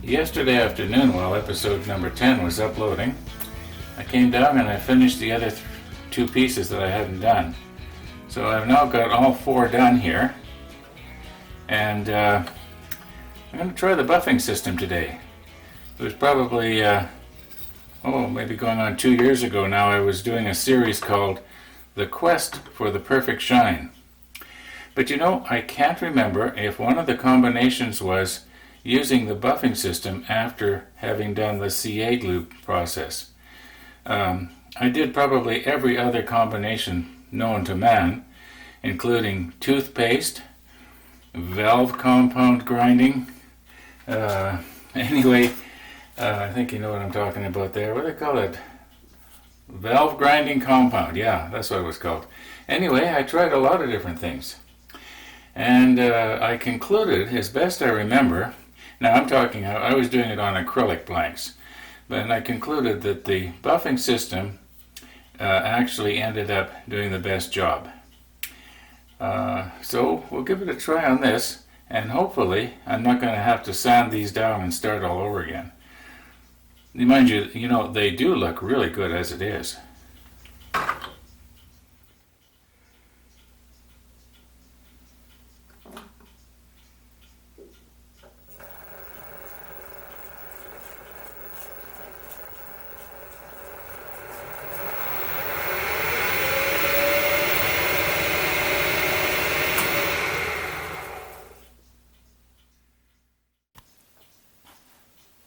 Yesterday afternoon, while episode number 10 was uploading, I came down and I finished the other two pieces that I hadn't done. So I've now got all four done here, and I'm going to try the buffing system today. It was probably, maybe going on 2 years ago now, I was doing a series called The Quest for the Perfect Shine. But you know, I can't remember if one of the combinations was using the buffing system after having done the C8 loop process. I did probably every other combination known to man, including toothpaste, valve compound grinding. I think you know what I'm talking about there. What do they call it? Valve grinding compound. Yeah, that's what it was called. Anyway, I tried a lot of different things. And I concluded, as best I remember, now I was doing it on acrylic blanks, but I concluded that the buffing system actually ended up doing the best job. So we'll give it a try on this, and hopefully I'm not going to have to sand these down and start all over again. Mind you, they do look really good as it is.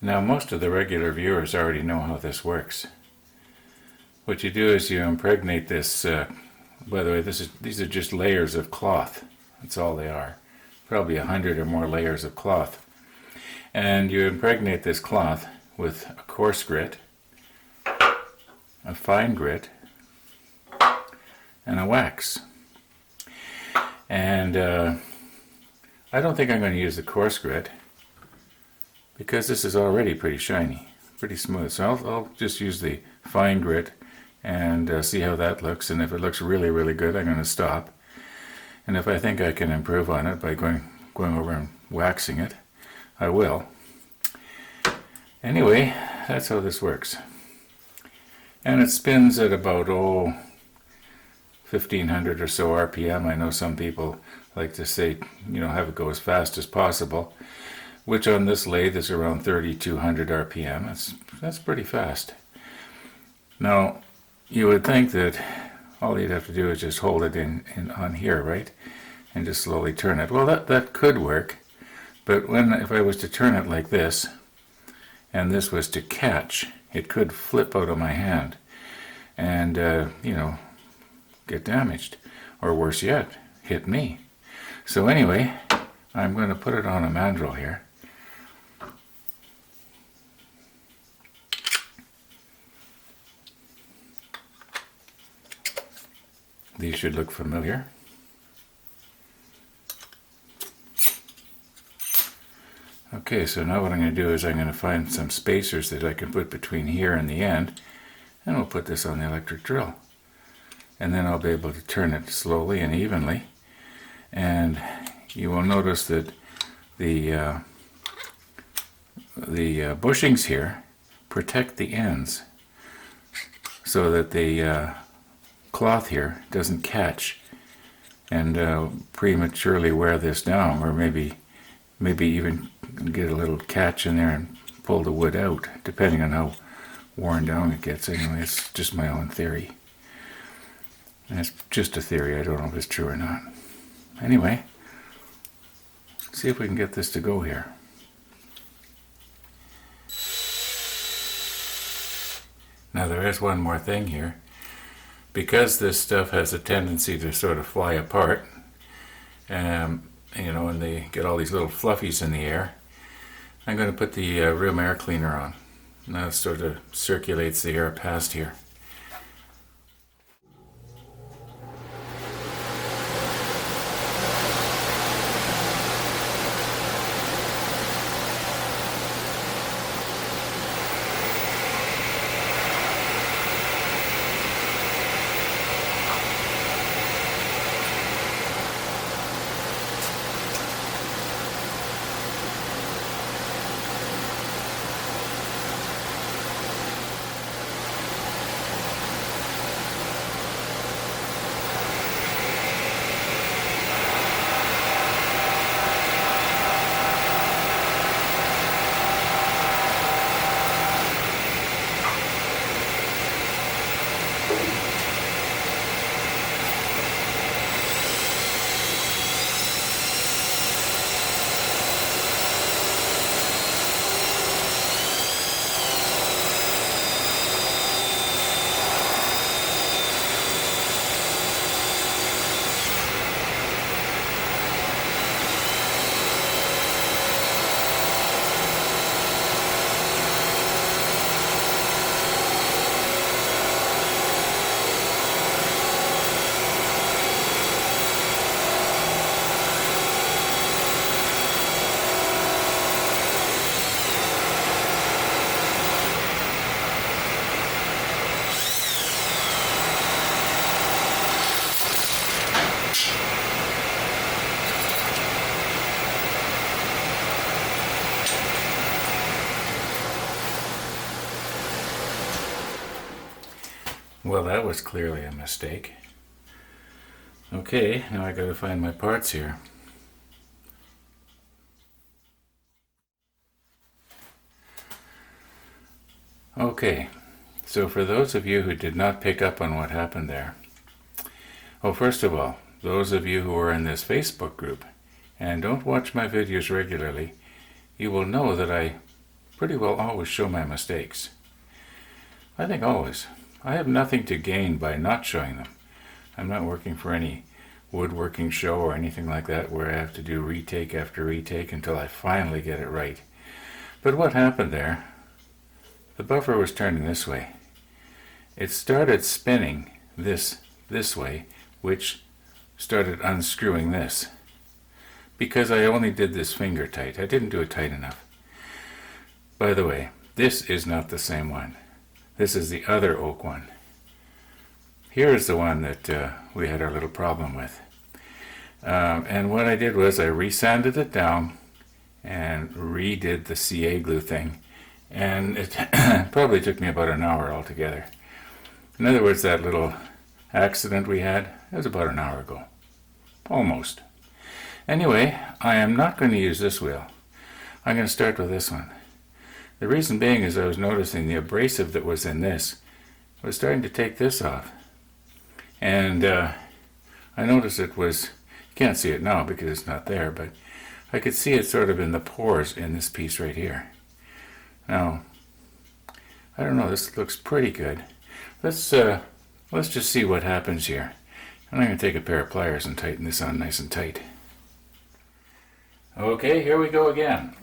Now, most of the regular viewers already know how this works. What you do is you impregnate this, by the way, these are just layers of cloth. That's all they are. Probably 100 or more layers of cloth. And you impregnate this cloth with a coarse grit, a fine grit, and a wax. And I don't think I'm going to use the coarse grit, because this is already pretty shiny, pretty smooth. So I'll just use the fine grit and see how that looks. And if it looks really, really good, I'm going to stop. And if I think I can improve on it by going over and waxing it, I will. Anyway, that's how this works. And it spins at about 1500 or so RPM. I know some people like to say, have it go as fast as possible, which on this lathe is around 3200 RPM. That's pretty fast. Now, you would think that all you'd have to do is just hold it in on here, right? And just slowly turn it. Well, that could work, but if I was to turn it like this, and this was to catch, it could flip out of my hand and, get damaged. Or worse yet, hit me. So anyway, I'm going to put it on a mandrel here. These should look familiar. Okay, so now what I'm going to do is I'm going to find some spacers that I can put between here and the end, and we'll put this on the electric drill. And then I'll be able to turn it slowly and evenly. And you will notice that the bushings here protect the ends so that the cloth here doesn't catch and prematurely wear this down, or maybe even get a little catch in there and pull the wood out, depending on how worn down it gets. Anyway, it's just my own theory. And it's just a theory. I don't know if it's true or not. Anyway, see if we can get this to go here. Now there is one more thing here. Because this stuff has a tendency to sort of fly apart, and they get all these little fluffies in the air, I'm going to put the room air cleaner on. And that sort of circulates the air past here. Well, that was clearly a mistake. Okay, now I gotta find my parts here. Okay, so for those of you who did not pick up on what happened there, well, first of all, those of you who are in this Facebook group and don't watch my videos regularly, you will know that I pretty well always show my mistakes. I think always. I have nothing to gain by not showing them. I'm not working for any woodworking show or anything like that where I have to do retake after retake until I finally get it right. But what happened there, the buffer was turning this way. It started spinning this way, which started unscrewing this. Because I only did this finger tight. I didn't do it tight enough. By the way, this is not the same one. This is the other oak one. Here is the one that we had our little problem with. And what I did was I resanded it down and redid the CA glue thing. And it probably took me about an hour altogether. In other words, that little accident we had, it was about an hour ago. Almost. Anyway, I am not going to use this wheel. I'm going to start with this one. The reason being is I was noticing the abrasive that was in this was starting to take this off. And I noticed it was, you can't see it now because it's not there, but I could see it sort of in the pores in this piece right here. Now, I don't know, this looks pretty good. Let's just see what happens here. And I'm going to take a pair of pliers and tighten this on nice and tight. Okay, here we go again.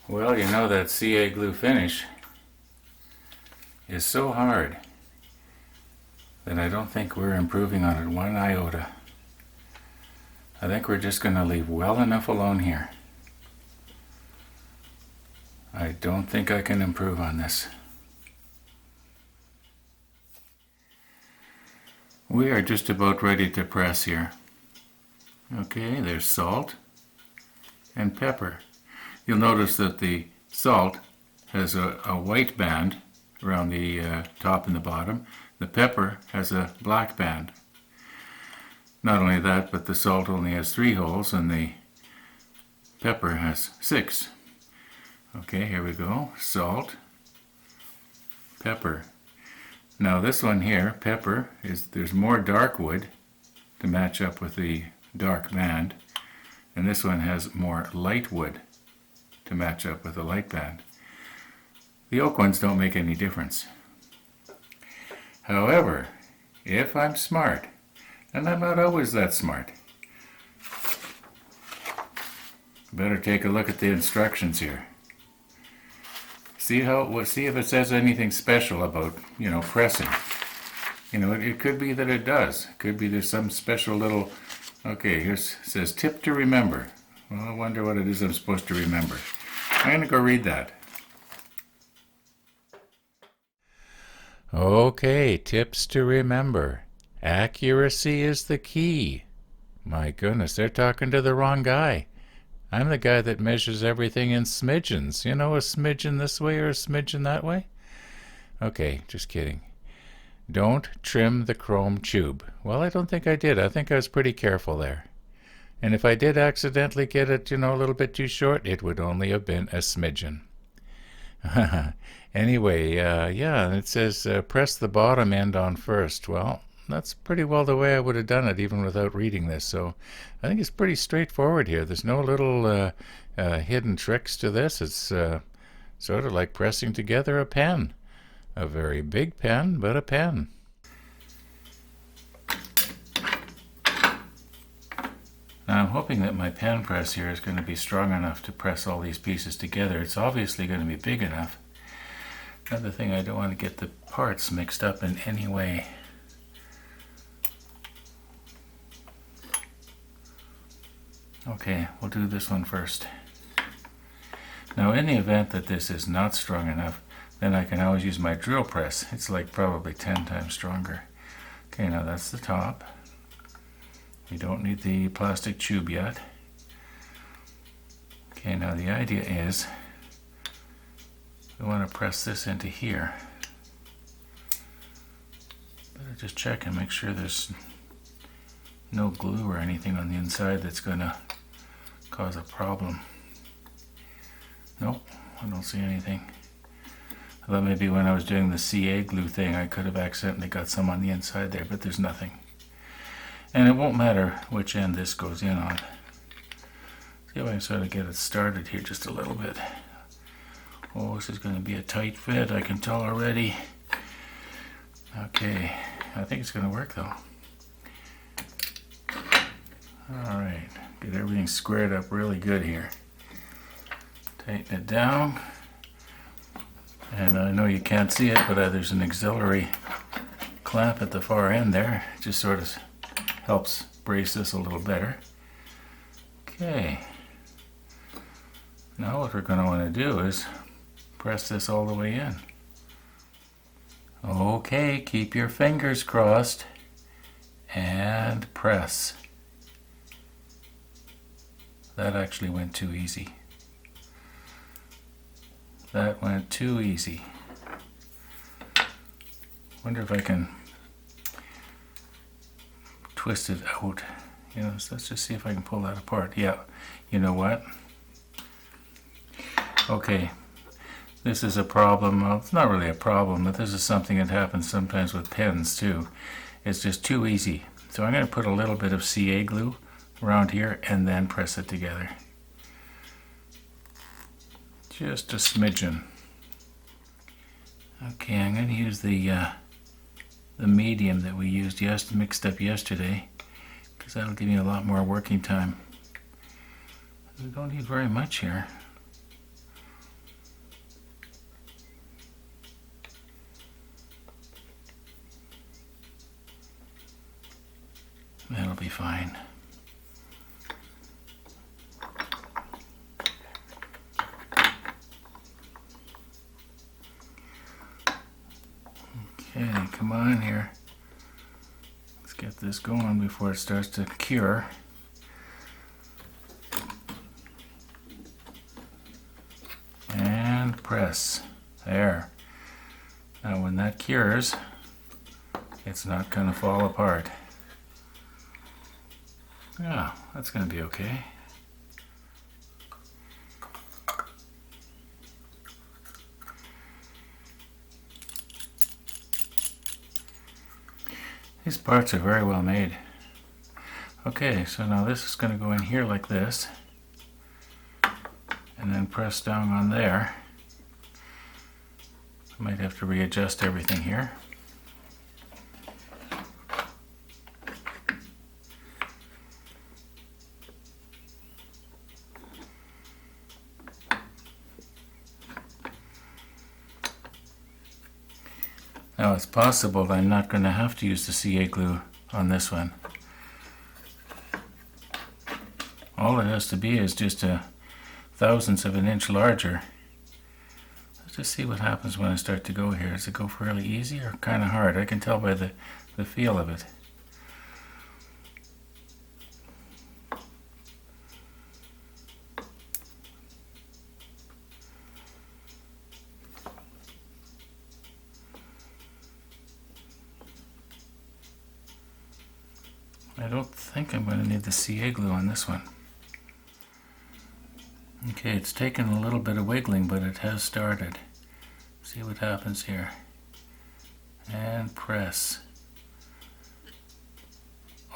Well, you know that CA glue finish is so hard that I don't think we're improving on it one iota. I think we're just going to leave well enough alone here. I don't think I can improve on this. We are just about ready to press here. Okay, there's salt and pepper. You'll notice that the salt has a white band around the top and the bottom. The pepper has a black band. Not only that, but the salt only has 3 holes and the pepper has 6. Okay, here we go. Salt, pepper. Now this one here, pepper, there's more dark wood to match up with the dark band, and this one has more light wood to match up with the light band. The oak ones don't make any difference. However, if I'm smart, and I'm not always that smart, better take a look at the instructions here. See if it says anything special about, pressing. It could be that it does. It could be there's some special little, okay, here it says tip to remember. Well, I wonder what it is I'm supposed to remember. I'm going to go read that. Okay, tips to remember. Accuracy is the key. My goodness, they're talking to the wrong guy. I'm the guy that measures everything in smidgens. A smidgen this way or a smidgen that way? Okay, just kidding. Don't trim the chrome tube. Well, I don't think I did. I think I was pretty careful there. And if I did accidentally get it, a little bit too short, it would only have been a smidgen. Anyway, yeah, it says press the bottom end on first. Well, that's pretty well the way I would have done it even without reading this. So I think it's pretty straightforward here. There's no little hidden tricks to this. It's sort of like pressing together a pen. A very big pen, but a pen. Now I'm hoping that my pen press here is going to be strong enough to press all these pieces together. It's obviously going to be big enough. Another thing, I don't want to get the parts mixed up in any way. Okay, we'll do this one first. Now in the event that this is not strong enough, then I can always use my drill press. It's like probably 10 times stronger. Okay, now that's the top. We don't need the plastic tube yet. Okay, now the idea is we want to press this into here. Better just check and make sure there's no glue or anything on the inside that's going to cause a problem. Nope, I don't see anything. I thought maybe when I was doing the CA glue thing I could have accidentally got some on the inside there, but there's nothing. And it won't matter which end this goes in on. See if I can sort of get it started here just a little bit. Oh, this is going to be a tight fit, I can tell already. Okay, I think it's going to work though. Alright, get everything squared up really good here. Tighten it down. And I know you can't see it, but there's an auxiliary clamp at the far end there. It just sort of helps brace this a little better. Okay. Now what we're going to want to do is press this all the way in. Okay, keep your fingers crossed and press. That actually went too easy. That went too easy. Wonder if I can twist it out. So let's just see if I can pull that apart. Yeah, you know what? Okay, this is a problem. Well, it's not really a problem, but this is something that happens sometimes with pens too. It's just too easy. So I'm going to put a little bit of CA glue around here and then press it together. Just a smidgen. Okay, I'm going to use the medium that we used mixed up yesterday, because that'll give me a lot more working time. We don't need very much here. That'll be fine. Okay, come on here. Let's get this going before it starts to cure. And press. There. Now when that cures, it's not going to fall apart. Yeah, that's going to be okay. These parts are very well made. Okay, so now this is going to go in here like this, and then press down on there. I might have to readjust everything here. Now it's possible that I'm not going to have to use the CA glue on this one. All it has to be is just a thousandth of an inch larger. Let's just see what happens when I start to go here. Does it go fairly easy or kind of hard? I can tell by the feel of it. don't think I'm going to need the CA glue on this one. Okay, it's taken a little bit of wiggling, but it has started. See what happens here. And press.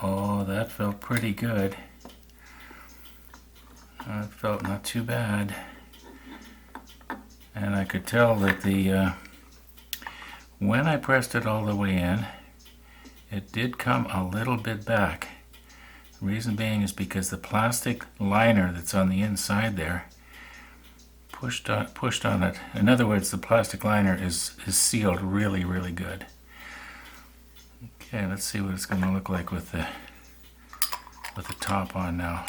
Oh, that felt pretty good. That felt not too bad. And I could tell that when I pressed it all the way in, it did come a little bit back. The reason being is because the plastic liner that's on the inside there pushed on it. In other words, the plastic liner is sealed really, really good. Okay, let's see what it's going to look like with the top on now.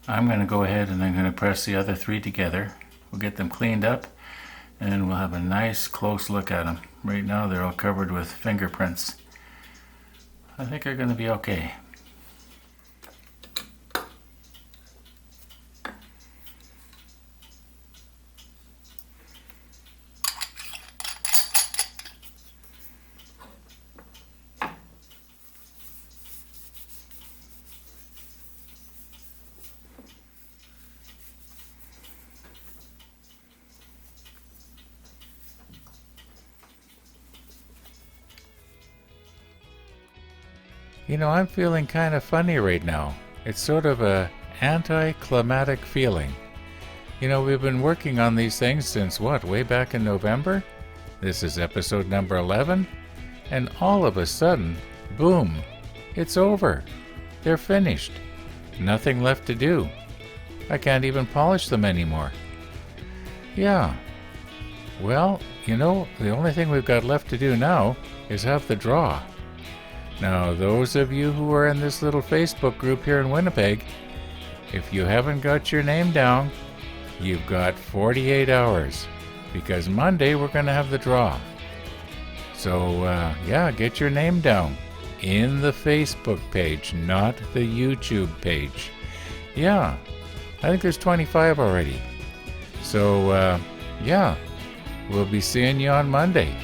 I'm going to go ahead and I'm going to press the other 3 together. We'll get them cleaned up and we'll have a nice close look at them. Right now they're all covered with fingerprints. I think they're going to be okay. You know, I'm feeling kind of funny right now. It's sort of a anticlimactic feeling. You know, we've been working on these things since what, way back in November? This is episode number 11, and all of a sudden, boom, it's over. They're finished. Nothing left to do. I can't even polish them anymore. Yeah. Well, you know, the only thing we've got left to do now is have the draw. Now, those of you who are in this little Facebook group here in Winnipeg, if you haven't got your name down, you've got 48 hours, because Monday we're going to have the draw. So, yeah, get your name down in the Facebook page, not the YouTube page. Yeah, I think there's 25 already. So, yeah, we'll be seeing you on Monday.